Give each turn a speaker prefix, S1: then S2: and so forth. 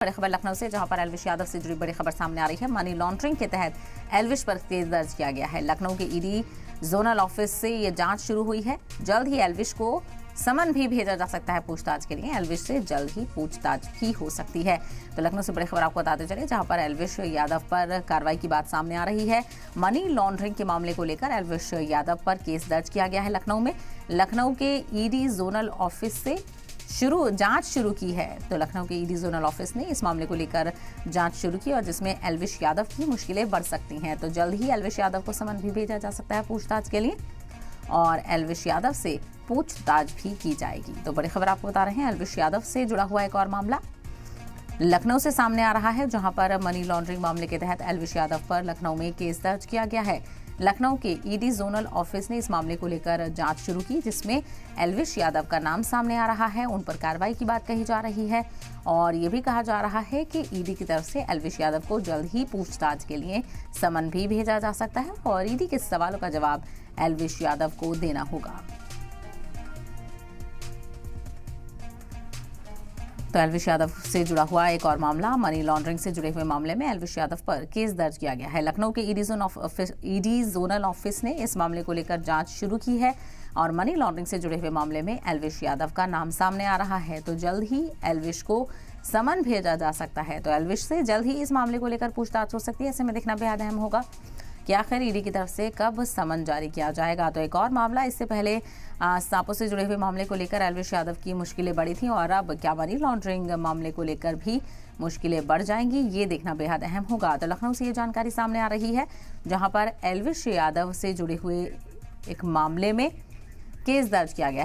S1: बड़ी खबर लखनऊ से, जहां पर एल्विश यादव से जुड़ी बड़ी खबर सामने आ रही है। मनी लॉन्ड्रिंग के तहत एल्विश पर केस दर्ज किया गया है। लखनऊ के ईडी जोनल ऑफिस से ये जांच शुरू हुई है। जल्द ही एल्विश को समन भी भेजा जा सकता है पूछताछ के लिए। एल्विश से जल्द ही पूछताछ भी हो सकती है। तो लखनऊ से बड़ी खबर आपको बताते चले, जहां पर एल्विश यादव पर कार्रवाई की बात सामने आ रही है। मनी लॉन्ड्रिंग के मामले को लेकर एल्विश यादव पर केस दर्ज किया गया है लखनऊ में। लखनऊ के ईडी जोनल ऑफिस से जांच शुरू की है। तो लखनऊ के ईडी जोनल ऑफिस ने इस मामले को लेकर जांच शुरू की और जिसमें एल्विश यादव की मुश्किलें बढ़ सकती हैं। तो जल्द ही एल्विश यादव को समन भी भेजा जा सकता है पूछताछ के लिए और एल्विश यादव से पूछताछ भी की जाएगी। तो बड़ी खबर आपको बता रहे हैं, एल्विश यादव से जुड़ा हुआ एक और मामला लखनऊ से सामने आ रहा है, जहां पर मनी लॉन्ड्रिंग मामले के तहत एल्विश यादव पर लखनऊ में केस दर्ज किया गया है। लखनऊ के ईडी जोनल ऑफिस ने इस मामले को लेकर जांच शुरू की, जिसमें एल्विश यादव का नाम सामने आ रहा है। उन पर कार्रवाई की बात कही जा रही है और ये भी कहा जा रहा है कि ईडी की तरफ से एल्विश यादव को जल्द ही पूछताछ के लिए समन भी भेजा जा सकता है और ईडी के सवालों का जवाब एल्विश यादव को देना होगा। तो एल्विश यादव से जुड़ा हुआ एक और मामला, मनी लॉन्ड्रिंग से जुड़े हुए मामले में एल्विश यादव पर केस दर्ज किया गया है। लखनऊ के ईडी जोनल ऑफिस ने इस मामले को लेकर जांच शुरू की है और मनी लॉन्ड्रिंग से जुड़े हुए मामले में एल्विश यादव का नाम सामने आ रहा है। तो जल्द ही एल्विश को समन भेजा जा सकता है। तो एल्विश से जल्द ही इस मामले को लेकर पूछताछ हो सकती है। ऐसे में देखना बेहद अहम होगा कि आखिर ईडी की तरफ से कब समन जारी किया जाएगा। तो एक और मामला, इससे पहले सांपों से जुड़े हुए मामले को लेकर एल्विश यादव की मुश्किलें बढ़ी थी और अब क्या मनी लॉन्ड्रिंग मामले को लेकर भी मुश्किलें बढ़ जाएंगी, ये देखना बेहद अहम होगा। तो लखनऊ से ये जानकारी सामने आ रही है, जहां पर एल्विश यादव से जुड़े हुए एक मामले में केस दर्ज किया गया है।